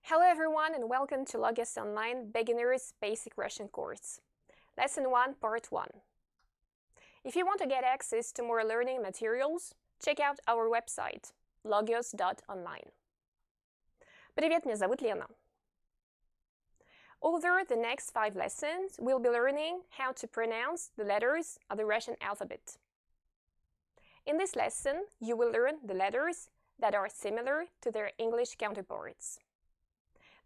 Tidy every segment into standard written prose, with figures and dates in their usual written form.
Hello everyone and welcome to Logos Online Beginner's Basic Russian course. Lesson 1, Part 1. If you want to get access to more learning materials, check out our website, logos.online. Привет, меня зовут Лена. Over the next 5 lessons, we'll be learning how to pronounce the letters of the Russian alphabet. In this lesson, you will learn the letters that are similar to their English counterparts.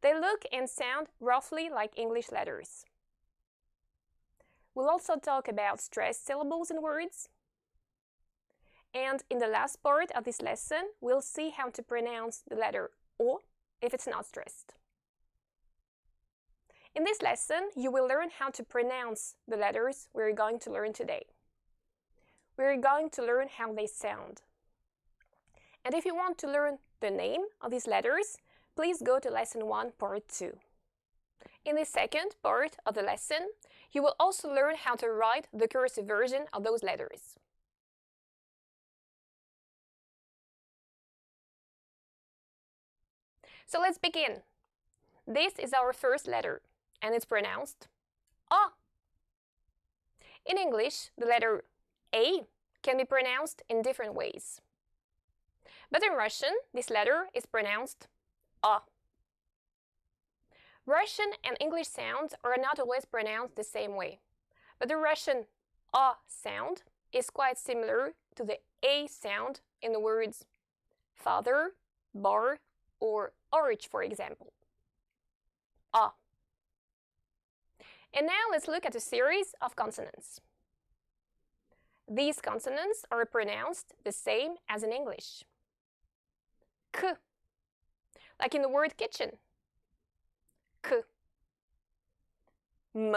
They look and sound roughly like English letters. We'll also talk about stressed syllables in words. And in the last part of this lesson, we'll see how to pronounce the letter O if it's not stressed. In this lesson, you will learn how to pronounce the letters we're going to learn today. We're going to learn how they sound. And if you want to learn the name of these letters, please go to Lesson 1, Part 2. In the second part of the lesson, you will also learn how to write the cursive version of those letters. So let's begin. This is our first letter, and it's pronounced A. In English, the letter A can be pronounced in different ways. But in Russian, this letter is pronounced A. Russian and English sounds are not always pronounced the same way, but the Russian A sound is quite similar to the A sound in the words father, bar, or orange, for example. A. And now let's look at a series of consonants. These consonants are pronounced the same as in English. K, like in the word kitchen. K. M,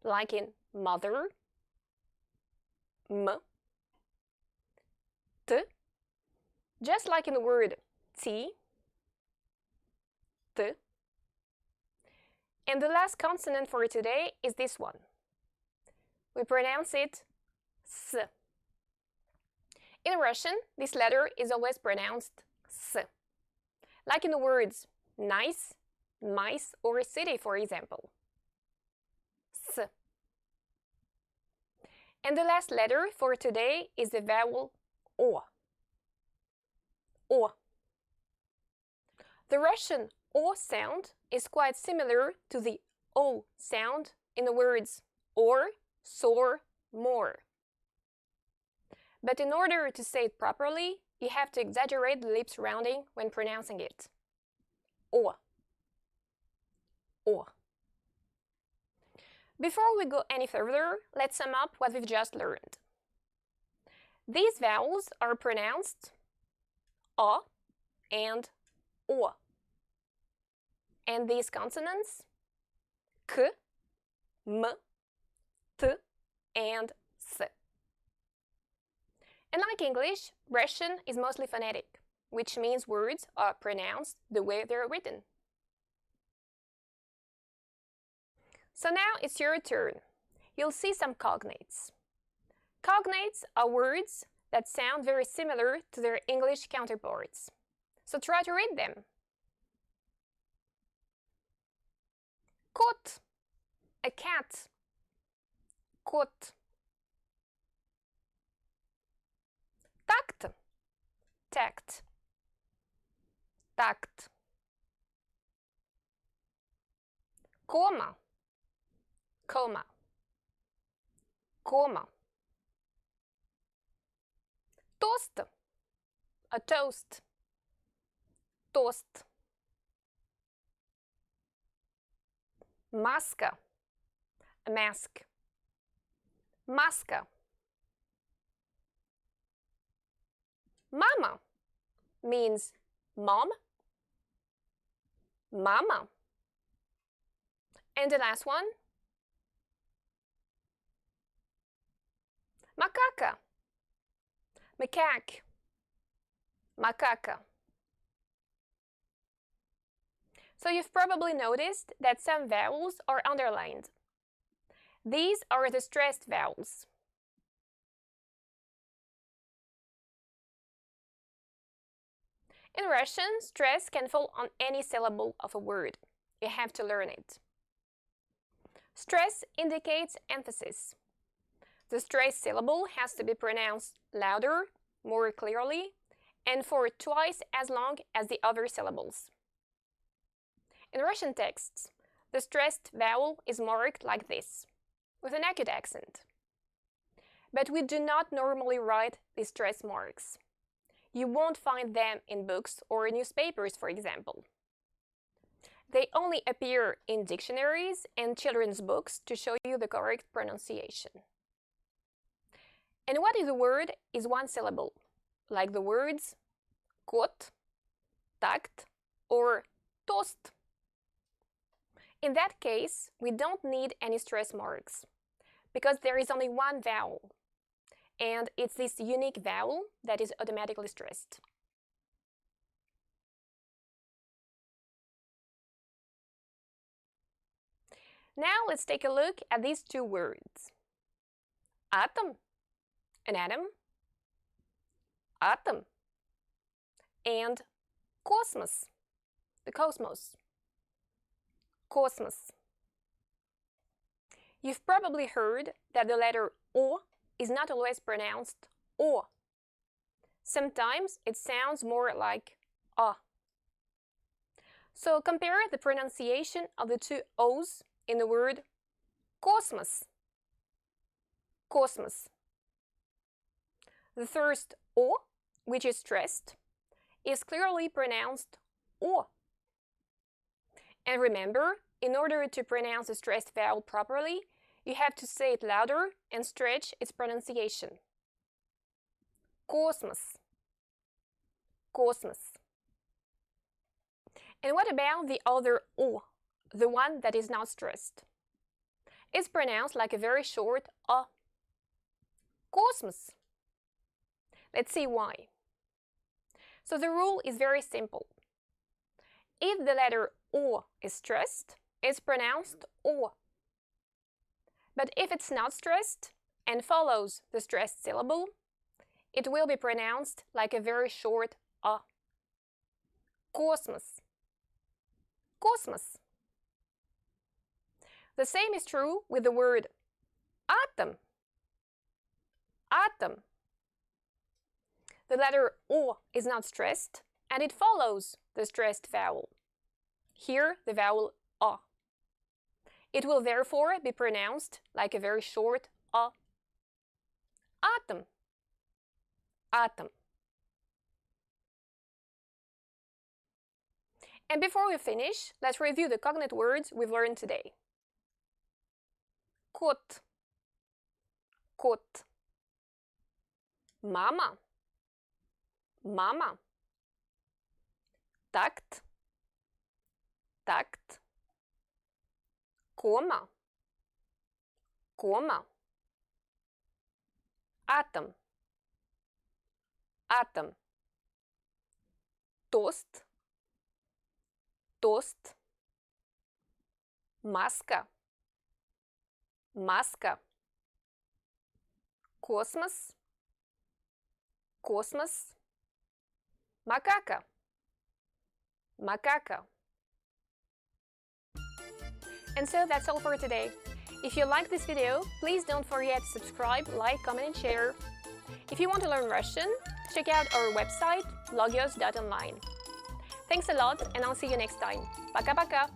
like in mother. M. T, just like in the word tea. T. And the last consonant for today is this one. We pronounce it S. In Russian, this letter is always pronounced S, like in the words nice, mice, or city, for example. S. And the last letter for today is the vowel O. O. The Russian O sound is quite similar to the O sound in the words or, soar, more. But in order to say it properly, you have to exaggerate the lips rounding when pronouncing it. O. O. Before we go any further, let's sum up what we've just learned. These vowels are pronounced A and O. And these consonants, K, M, T, and S. And like English, Russian is mostly phonetic, which means words are pronounced the way they're written. So now it's your turn. You'll see some cognates. Cognates are words that sound very similar to their English counterparts. So try to read them. Kot, a cat. Kot. Takt, tact. Takt. Coma, coma. Coma. Toast, a toast. Toast. Maska, a mask. Maska. Mama means mom. Mama. And the last one, macaca. Macaque. Macaca. So you've probably noticed that some vowels are underlined. These are the stressed vowels. In Russian, stress can fall on any syllable of a word. You have to learn it. Stress indicates emphasis. The stressed syllable has to be pronounced louder, more clearly, and for twice as long as the other syllables. In Russian texts, the stressed vowel is marked like this, with an acute accent. But we do not normally write these stress marks. You won't find them in books or newspapers, for example. They only appear in dictionaries and children's books to show you the correct pronunciation. And what if the word is one syllable, like the words kot, takt, or tost? In that case, we don't need any stress marks, because there is only one vowel, and it's this unique vowel that is automatically stressed. Now let's take a look at these two words. Atom, an atom, atom, and cosmos, the cosmos, cosmos. You've probably heard that the letter O is not always pronounced O. Sometimes it sounds more like A. So compare the pronunciation of the two O's in the word cosmos. Cosmos. The first O, which is stressed, is clearly pronounced O. And remember, in order to pronounce the stressed vowel properly, you have to say it louder and stretch its pronunciation. Cosmos. Cosmos. And what about the other O, the one that is not stressed? It's pronounced like a very short A. Cosmos. Let's see why. So the rule is very simple. If the letter O is stressed, it's pronounced O. But if it's not stressed and follows the stressed syllable, it will be pronounced like a very short A. Cosmos. Cosmos. The same is true with the word atom. Atom. The letter O is not stressed, and it follows the stressed vowel. Here, the vowel A. It will therefore be pronounced like a very short A. Atom. Atom. And before we finish, let's review the cognate words we've learned today. Kot. Kot. Mama. Mama. Takt. Takt. Кома. Кома. Atom. Atom. Тост. Тост. Маска. Маска. Космос. Космос. Макака. Макака. And so that's all for today. If you like this video, please don't forget to subscribe, like, comment, and share. If you want to learn Russian, check out our website, logios.online. Thanks a lot, and I'll see you next time. Пока-пока!